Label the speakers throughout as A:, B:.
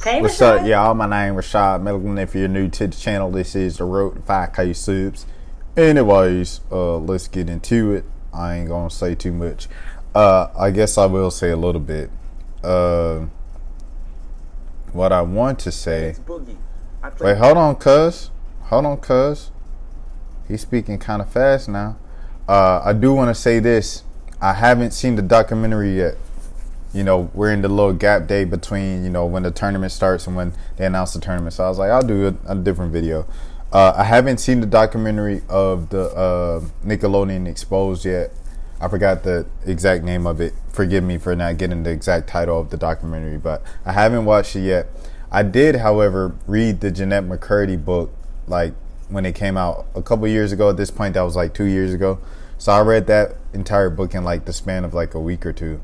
A: Hey,
B: What's
A: Rashad.
B: up, y'all? My name is Rashad Milligan. If you're new to the channel, this is the road to 5K subs. Anyways, let's get into it. I ain't gonna say too much. I guess I will say a little bit. What I want to say. Wait, hold on, cuz. He's speaking kind of fast now. I do want to say this. I haven't seen the documentary yet. You know, we're in the little gap day between, you know, when the tournament starts and when they announce the tournament. So I was like, I'll do a different video. I haven't seen the documentary of the Nickelodeon Exposed yet. I forgot the exact name of it. Forgive me for not getting the exact title of the documentary, but I haven't watched it yet. I did, however, read the Jeanette McCurdy book, like, when it came out a couple years ago. At this point, that was like 2 years ago. So I read that entire book in like the span of like a week or two.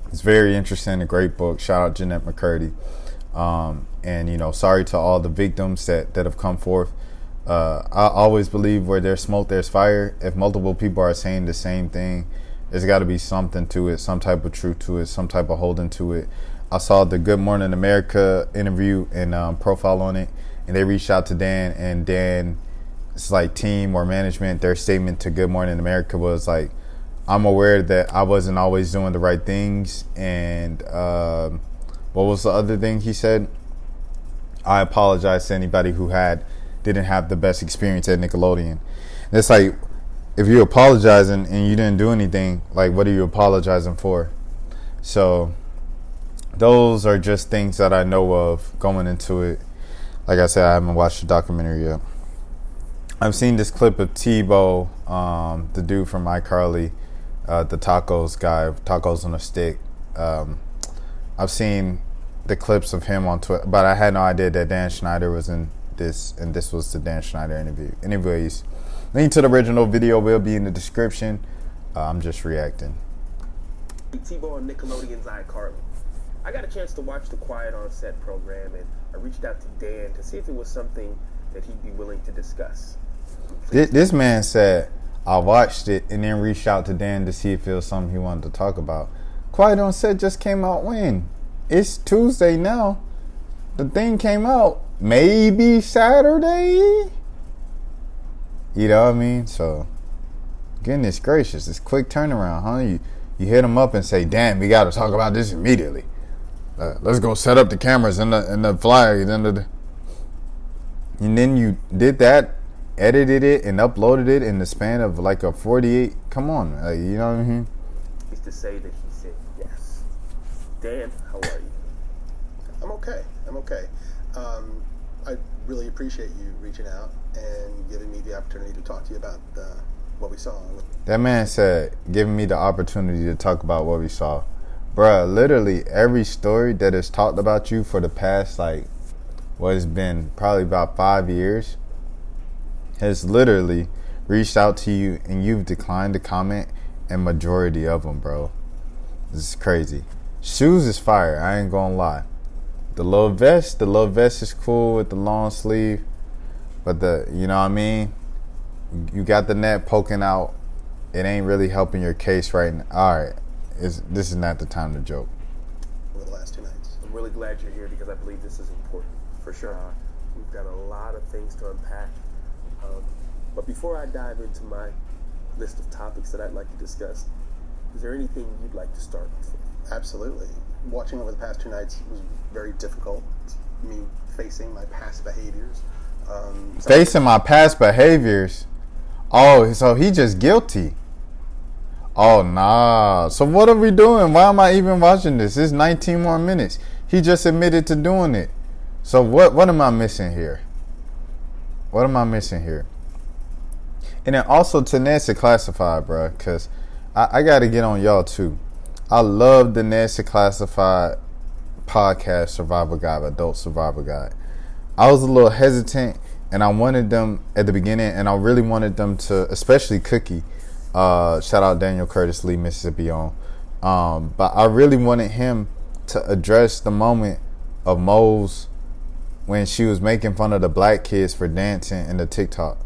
B: It's very interesting, a great book. Shout out Jeanette McCurdy. And, you know, sorry to all the victims that have come forth. I always believe where there's smoke, there's fire. If multiple people are saying the same thing, there's got to be something to it, some type of truth to it, some type of holding to it. I saw the Good Morning America interview and profile on it, and they reached out to Dan, and Dan's like team or management, their statement to Good Morning America was like, I'm aware that I wasn't always doing the right things, and what was the other thing he said? I apologize to anybody who didn't have the best experience at Nickelodeon. And it's like, if you're apologizing and you didn't do anything, like, what are you apologizing for? So those are just things that I know of going into it. Like I said, I haven't watched the documentary yet. I've seen this clip of Tebow, the dude from iCarly, the tacos guy, tacos on a stick. I've seen the clips of him on Twitter, but I had no idea that Dan Schneider was in this, and this was the Dan Schneider interview. Anyways, link to the original video will be in the description. I'm just reacting.
C: Tebow on Nickelodeon's iCarly. I got a chance to watch the Quiet on Set program, and I reached out to Dan to see if it was something that he'd be willing to discuss.
B: This man said, I watched it and then reached out to Dan to see if it was something he wanted to talk about. Quiet on Set just came out when? It's Tuesday now. The thing came out maybe Saturday. You know what I mean? So, goodness gracious, it's quick turnaround, huh? You hit him up and say, damn, we got to talk about this immediately. Let's go set up the cameras and the flags and then you did that, edited it and uploaded it in the span of like a 48. Come on, you know what I mean?
C: Is to say that he said yes. Dan, how are you?
D: I'm okay. I really appreciate you reaching out and giving me the opportunity to talk to you about what we saw.
B: That man said, giving me the opportunity to talk about what we saw. Bruh, literally every story that has talked about you for the past, like, what has been probably about 5 years, has literally reached out to you and you've declined to comment, and majority of them, bro. This is crazy. Shoes is fire, I ain't gonna lie. The little vest is cool with the long sleeve, but you know what I mean? You got the net poking out. It ain't really helping your case right now. All right, this is not the time to joke.
D: Over the last 2 nights.
C: I'm really glad you're here because I believe this is important. For sure. We've got a lot of things to unpack. But before I dive into my list of topics that I'd like to discuss, is there anything you'd like to start with?
D: Absolutely. Watching over the past 2 nights was very difficult. Me facing my past behaviors.
B: Facing my past behaviors? Oh, so he just guilty. Oh, nah. So what are we doing? Why am I even watching this? It's 19 more minutes. He just admitted to doing it. So what am I missing here? What am I missing here? And then also to Nancy Classified, bro, because I got to get on y'all too. I love the Nancy Classified podcast, Survival Guide, Adult Survival Guide. I was a little hesitant, and I wanted them at the beginning, and I really wanted them to, especially Cookie, shout out Daniel Curtis Lee, Mississippi on, but I really wanted him to address the moment of Mo's when she was making fun of the black kids for dancing in the TikTok.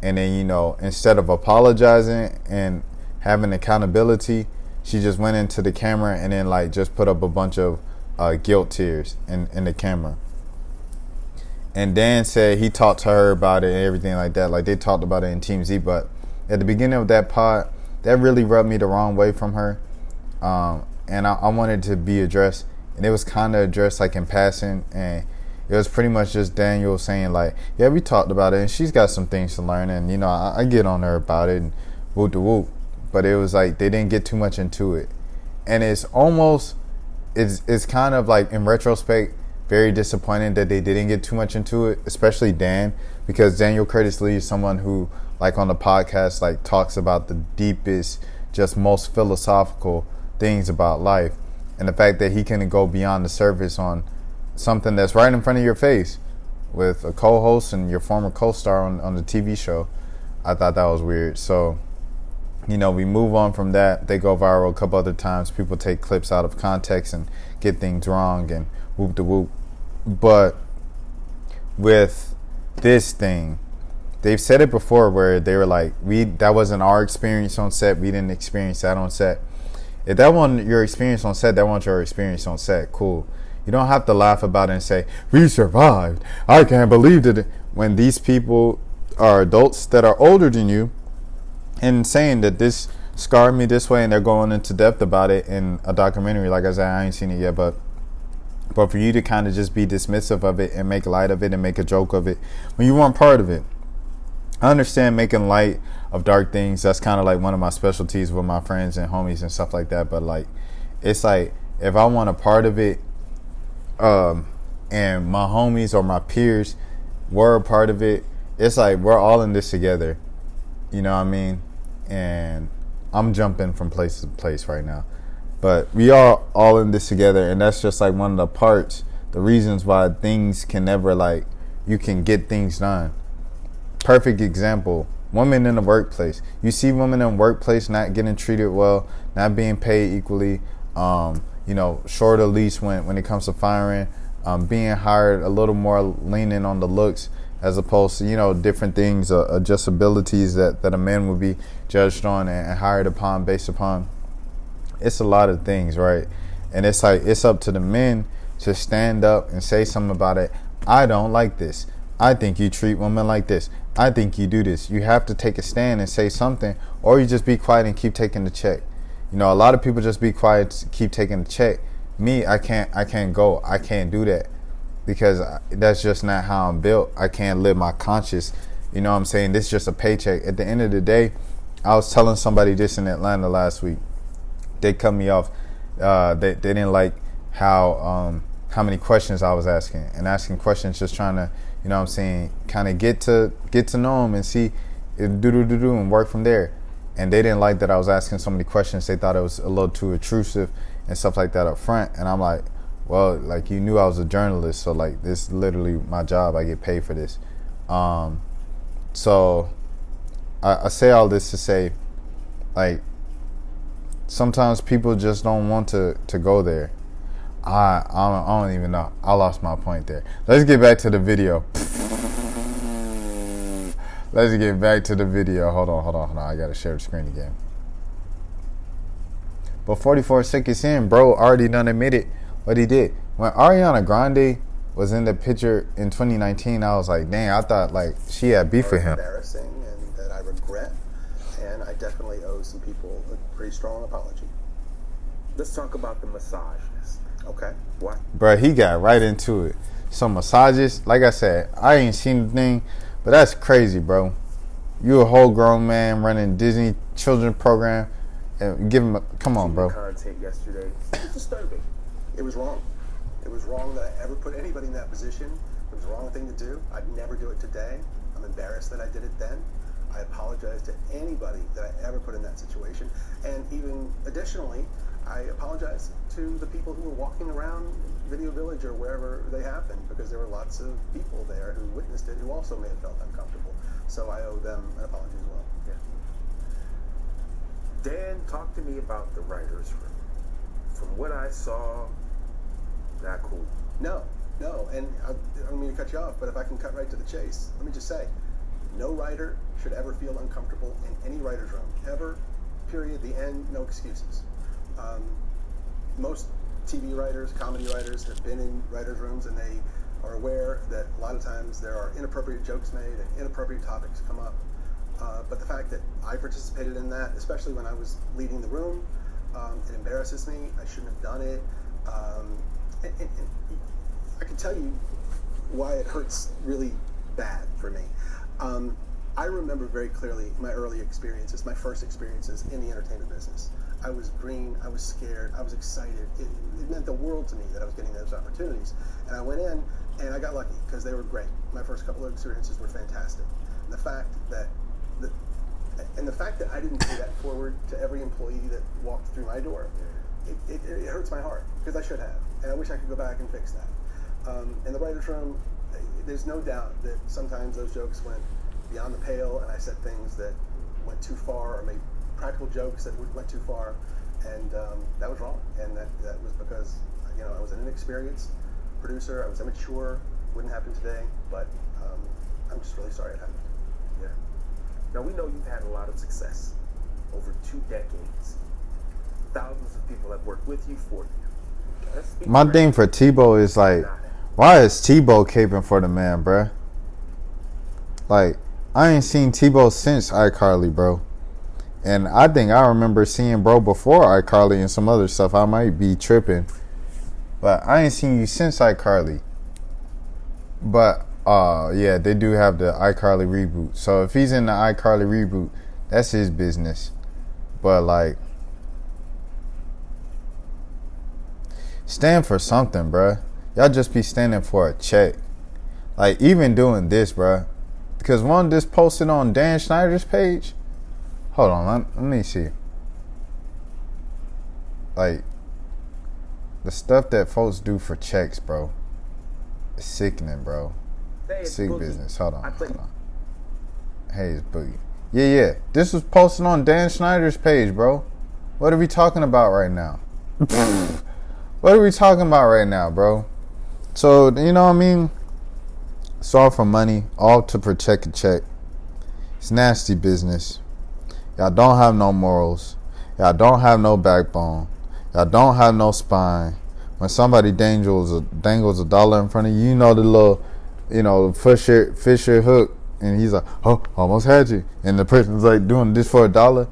B: And then, you know, instead of apologizing and having accountability, she just went into the camera and then like just put up a bunch of guilt tears in the camera. And Dan said he talked to her about it and everything like that. Like, they talked about it in Team Z. But at the beginning of that pod, that really rubbed me the wrong way from her. And I wanted to be addressed. And it was kind of addressed, like, in passing. And it was pretty much just Daniel saying, like, yeah, we talked about it. And she's got some things to learn. And, you know, I get on her about it. And whoop de whoop. But it was like they didn't get too much into it. And it's almost, it's kind of like, in retrospect, very disappointing that they didn't get too much into it, especially Dan, because Daniel Curtis Lee is someone who, like, on the podcast, like, talks about the deepest, just most philosophical things about life. And the fact that he can go beyond the surface on something that's right in front of your face with a co-host and your former co-star on the TV show, I thought that was weird. So, you know, we move on from that. They go viral a couple other times. People take clips out of context and get things wrong and whoop de whoop. But with this thing, they've said it before where they were like, that wasn't our experience on set. We didn't experience that on set. If that wasn't your experience on set, that wasn't your experience on set. Cool. You don't have to laugh about it and say, we survived. I can't believe it. When these people are adults that are older than you and saying that this scarred me this way, and they're going into depth about it in a documentary. Like I said, I ain't seen it yet, but for you to kind of just be dismissive of it and make light of it and make a joke of it when you weren't part of it. I understand making light of dark things. That's kind of like one of my specialties with my friends and homies and stuff like that. But, like, it's like, if I want a part of it, and my homies or my peers were a part of it, it's like we're all in this together. You know what I mean? And I'm jumping from place to place right now. But we are all in this together, and that's just like one of the parts, the reasons why things can never, like, you can get things done. Perfect example, women in the workplace. You see women in the workplace not getting treated well, not being paid equally, you know, short of lease when it comes to firing, being hired a little more leaning on the looks as opposed to, you know, different things, just abilities that a man would be judged on and hired upon, based upon. It's a lot of things, right? And it's like, it's up to the men to stand up and say something about it. I don't like this. I think you treat women like this. I think you do this. You have to take a stand and say something, or you just be quiet and keep taking the check. You know, a lot of people just be quiet, keep taking the check. Me, I can't go. I can't do that because that's just not how I'm built. I can't live my conscience. You know what I'm saying? This is just a paycheck. At the end of the day, I was telling somebody this in Atlanta last week. They cut me off. They didn't like how many questions I was asking questions, just trying to, you know what I'm saying, kind of get to know them and see and work from there. And they didn't like that I was asking so many questions. They thought it was a little too intrusive and stuff like that up front. And I'm like, well, like, you knew I was a journalist, so, like, this is literally my job. I get paid for this. So I say all this to say, like, sometimes people just don't want to go there. I don't even know. I lost my point there. Let's get back to the video. Let's get back to the video. Hold on. I gotta share the screen again. But 44 seconds in, bro already done admitted what he did. When Ariana Grande was in the picture in 2019, I was like, dang, I thought, like, she had beef with him.
D: Embarrassing, and that I regret, and I definitely owe some people a pretty strong apology.
C: Let's talk about the massages.
D: Okay.
C: What?
B: Bro, he got right into it. Some massages. Like I said, I ain't seen the thing, but that's crazy, bro. You a whole grown man running Disney children program and give him a, come on, bro.
C: Content yesterday. It was disturbing.
D: It was wrong. It was wrong that I ever put anybody in that position. It was the wrong thing to do. I'd never do it today. I'm embarrassed that I did it then. I apologize to anybody that I ever put in that situation. And even additionally, I apologize to the people who were walking around Video Village or wherever they happened, because there were lots of people there who witnessed it who also may have felt uncomfortable. So I owe them an apology as well.
C: Yeah. Dan, talk to me about the writer's room. From what I saw, not cool.
D: No, and I don't mean to cut you off, but if I can cut right to the chase, let me just say, no writer should ever feel uncomfortable in any writer's room, ever, period, the end, no excuses. Most TV writers, comedy writers have been in writers' rooms, and they are aware that a lot of times there are inappropriate jokes made and inappropriate topics come up. But the fact that I participated in that, especially when I was leading the room, it embarrasses me. I shouldn't have done it. And I can tell you why it hurts really bad for me. I remember very clearly my early experiences, my first experiences in the entertainment business. I was green, I was scared, I was excited. It meant the world to me that I was getting those opportunities. And I went in and I got lucky because they were great. My first couple of experiences were fantastic. And the fact that I didn't pay that forward to every employee that walked through my door, it hurts my heart because I should have. And I wish I could go back and fix that. In the writer's room, there's no doubt that sometimes those jokes went beyond the pale, and I said things that went too far, or made practical jokes that went too far, and that was wrong. And that was because I was an inexperienced producer. I was immature. Wouldn't happen today, but I'm just really sorry it happened.
C: Yeah. Now we know you've had a lot of success over 2 decades. Thousands of people have worked with you, for you.
B: My thing for Tebow is like, why is Tebow caping for the man, bruh? Like, I ain't seen Tebow since iCarly, bro. And I think I remember seeing bro before iCarly and some other stuff. I might be tripping. But I ain't seen you since iCarly. But, yeah, they do have the iCarly reboot. So if he's in the iCarly reboot, that's his business. But, like, stand for something, bruh. Y'all just be standing for a check. Like, even doing this, bruh. Because one just posted on Dan Schneider's page. Hold on, let me see. Like, the stuff that folks do for checks, bro. It's sickening, bro. Sick business. Hold on. Hey, it's Boogie. Yeah. This was posted on Dan Schneider's page, bro. What are we talking about right now? What are we talking about right now, bro? So, you know what I mean? It's all for money, all to protect a check. It's nasty business. Y'all don't have no morals. Y'all don't have no backbone. Y'all don't have no spine. When somebody dangles a dollar in front of you, you know the little, Fisher hook, and he's like, oh, almost had you. And the person's like doing this for $1.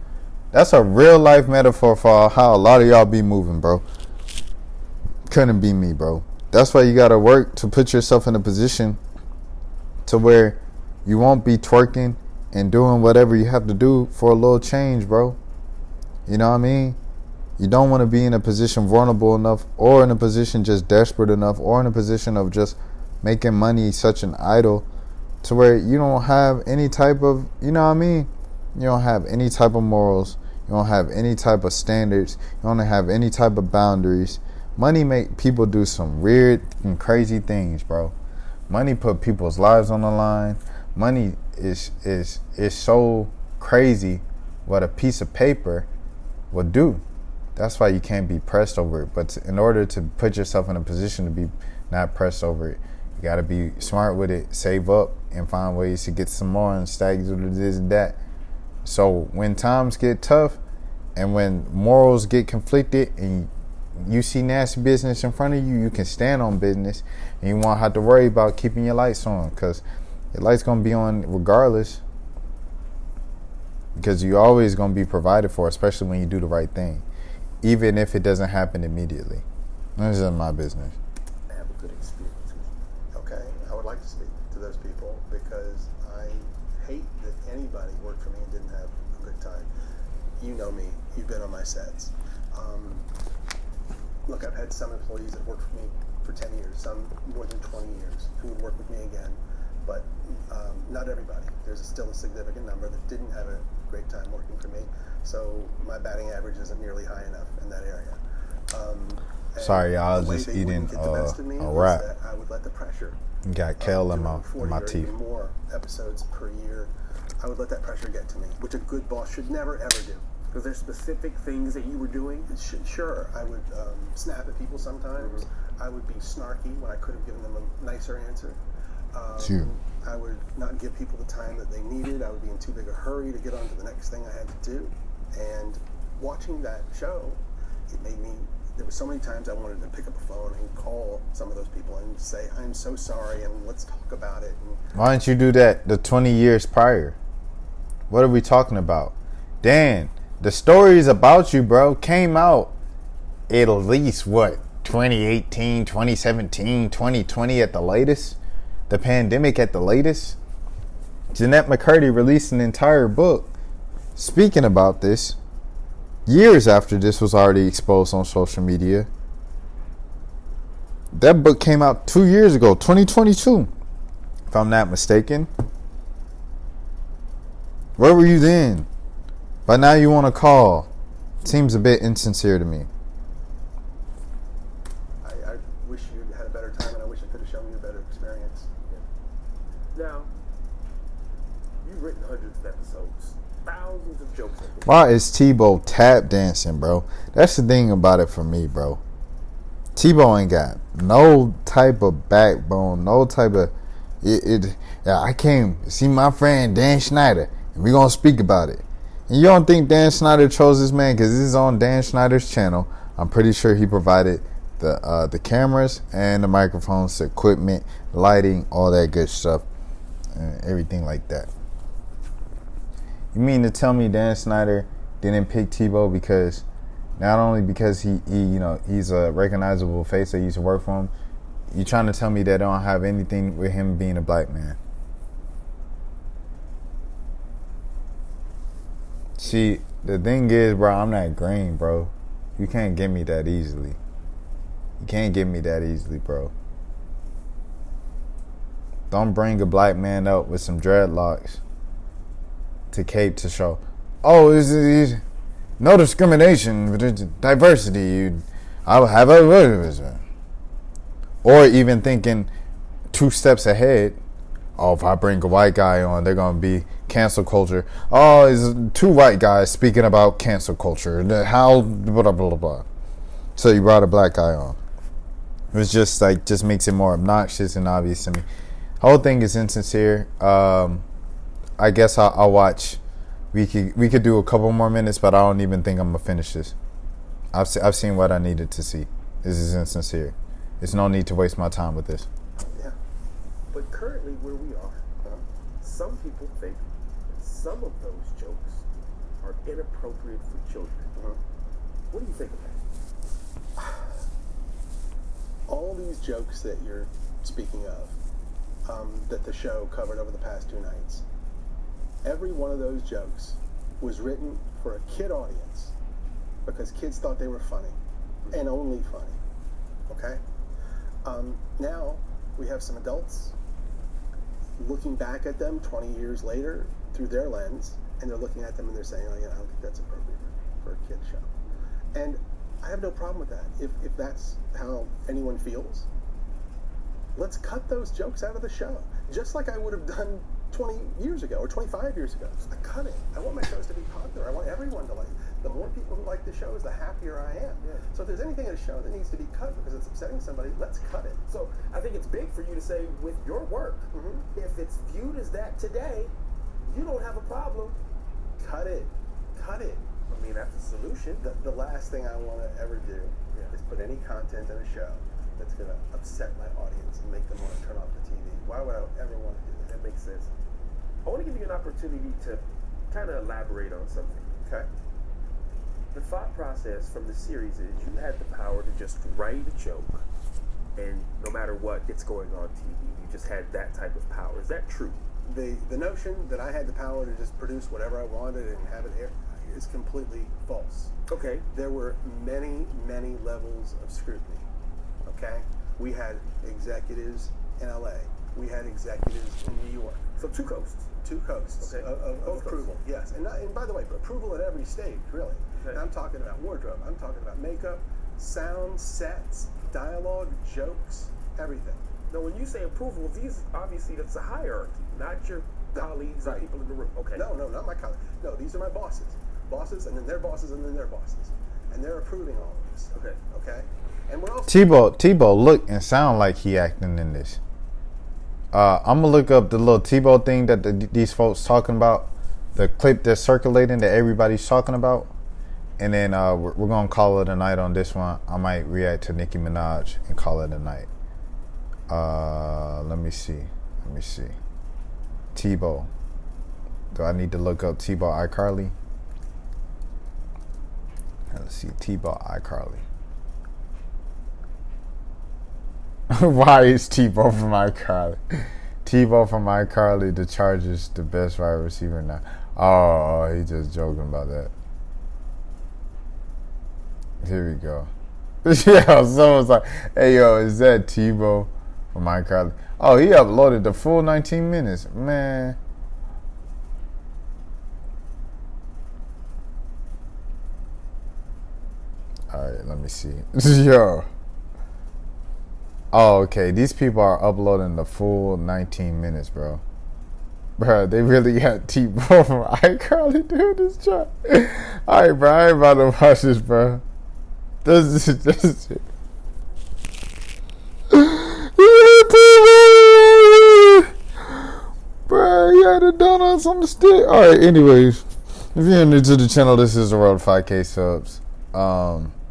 B: That's a real life metaphor for how a lot of y'all be moving, bro. Couldn't be me, bro. That's why you gotta work to put yourself in a position to where you won't be twerking and doing whatever you have to do for a little change, bro. You know what I mean? You don't want to be in a position vulnerable enough, or in a position just desperate enough, or in a position of just making money such an idol to where you don't have any type of, you know what I mean? You don't have any type of morals. You don't have any type of standards. You don't have any type of boundaries. Money make people do some weird and crazy things, bro. Money put people's lives on the line. Money is so crazy what a piece of paper will do. That's why you can't be pressed over it. But in order to put yourself in a position to be not pressed over it, you got to be smart with it, save up, and find ways to get some more and stack this and that. So when times get tough and when morals get conflicted and you see nasty business in front of you, you can stand on business and you won't have to worry about keeping your lights on, because your lights going to be on regardless, because you always going to be provided for, especially when you do the right thing, even if it doesn't happen immediately. This isn't my business.
C: I have a good experience with you.
D: Okay, I would like to speak to those people because I hate that anybody worked for me and didn't have a good time. You know me. You've been on my sets. Look, I've had some employees that worked for me for 10 years, some more than 20 years, who would work with me again, but not everybody. There's still a significant number that didn't have a great time working for me, so my batting average isn't nearly high enough in that area.
B: Sorry, y'all, I was just eating a wrap.
D: I would let the pressure.
B: Got kale in my teeth.
D: More episodes per year. I would let that pressure get to me, which a good boss should never ever do.
C: Was there specific things that you were doing?
D: Sure, I would snap at people sometimes. Mm-hmm. I would be snarky when I could have given them a nicer answer.
B: Sure.
D: I would not give people the time that they needed. I would be in too big a hurry to get on to the next thing I had to do. And watching that show, it made me there were so many times I wanted to pick up a phone and call some of those people and say, I'm so sorry, and let's talk about it. And
B: Why didn't you do that the 20 years prior? What are we talking about? Dan, the stories about you, bro, came out at least, 2018, 2017, 2020 at the latest? The pandemic at the latest? Jeanette McCurdy released an entire book speaking about this years after this was already exposed on social media. That book came out 2 years ago, 2022, if I'm not mistaken. Where were you then? But now you want to call. Seems a bit insincere to me.
D: I wish you had a better time, and I wish I could have shown you a better experience.
C: Now, you've written hundreds of episodes, thousands of jokes.
B: Why is Tebow tap dancing, bro? That's the thing about it for me, bro. Tebow ain't got no type of backbone, no type of... I came to see my friend Dan Schneider, and we're going to speak about it. And you don't think Dan Schneider chose this man because this is on Dan Schneider's channel. I'm pretty sure he provided the cameras and the microphones, the equipment, lighting, all that good stuff, and everything like that. You mean to tell me Dan Schneider didn't pick Tebow because not only because he's a recognizable face that used to work for him, you trying to tell me that don't have anything with him being a black man? See, the thing is, bro, I'm not green, bro. You can't get me that easily. You can't get me that easily, bro. Don't bring a black man up with some dreadlocks to cape to show, oh, is no discrimination, diversity. I'll have a... Or even thinking 2 steps ahead. Oh, if I bring a white guy on, they're going to be cancel culture. Oh, it's 2 white guys speaking about cancel culture. How, blah, blah, blah. So you brought a black guy on. It was just makes it more obnoxious and obvious to me. Whole thing is insincere. I guess I'll watch. We could do a couple more minutes, but I don't even think I'm going to finish this. I've seen what I needed to see. This is insincere. There's no need to waste my time with this.
C: Yeah. But currently where we are, some people think that some of those jokes are inappropriate for children. What do you think of that?
D: All these jokes that you're speaking of, that the show covered over the past 2 nights, every one of those jokes was written for a kid audience because kids thought they were funny and only funny. Okay? Now we have some adults looking back at them 20 years later through their lens, and they're looking at them and they're saying, oh, yeah, I don't think that's appropriate for a kid show. And I have no problem with that. If that's how anyone feels, let's cut those jokes out of the show, just like I would have done 20 years ago or 25 years ago. I cut it. I want my shows to be popular. I want everyone to like it. The more people who like the shows, the happier I am. Yeah. So if there's anything in a show that needs to be cut because it's upsetting somebody, let's cut it.
C: So I think it's big for you to say with your work, if it's viewed as that today, you don't have a problem.
D: Cut it. Cut it.
C: I mean, that's a solution.
D: The last thing I want to ever do is put any content in a show that's going to upset my audience and make them want to turn off the TV. Why would I ever want to do that?
C: That makes sense. I want to give you an opportunity to kind of elaborate on something.
D: Okay.
C: The thought process from the series is you had the power to just write a joke, and no matter what, it's going on TV. You just had that type of power. Is that true?
D: The notion that I had the power to just produce whatever I wanted and have it air is completely false.
C: Okay.
D: There were many, many levels of scrutiny. Okay? We had executives in LA. We had executives in New York.
C: So 2 coasts.
D: 2 coasts
C: Okay.
D: of approval. Yes. And by the way, approval at every stage, really.
C: Okay.
D: And I'm talking about wardrobe. I'm talking about makeup, sound, sets, dialogue, jokes, everything.
C: Now, when you say approval, these obviously that's a hierarchy, not your colleagues or people in the room. Okay.
D: No, not my colleagues. No, these are my bosses. Bosses, and then their bosses, and then their bosses. And they're approving all of this.
C: Okay.
D: Okay? And we're also...
B: Tebow look and sound like he acting in this. I'm gonna look up the little Tebow thing that these folks talking about, the clip that's circulating that everybody's talking about. And then we're gonna call it a night on this one. I might react to Nicki Minaj and call it a night. Let me see. Tebow. Do I need to look up Tebow iCarly? Let's see, Tebow iCarly. Why is Tebow from iCarly? Tebow from iCarly, the Chargers, the best wide receiver now. Oh, he just joking about that. Here we go. Yeah, someone's like, hey, yo, is that Tebow from iCarly? Oh, he uploaded the full 19 minutes. Man. All right, let me see. Yo. Oh, okay. These people are uploading the full 19 minutes, bro. Bro, they really got T-Ball from iCarly doing this job. All right, bro. I ain't about to watch this, bro. This is bro, you had the donuts on the stick. All right, anyways. If you're new to the channel, this is the road 5K subs.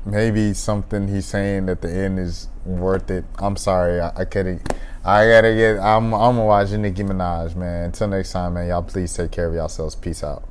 B: Maybe something he's saying at the end is worth it. I'm sorry, I gotta get. I'm gonna watch Nicki Minaj, man. Until next time, man. Y'all please take care of yourselves. Peace out.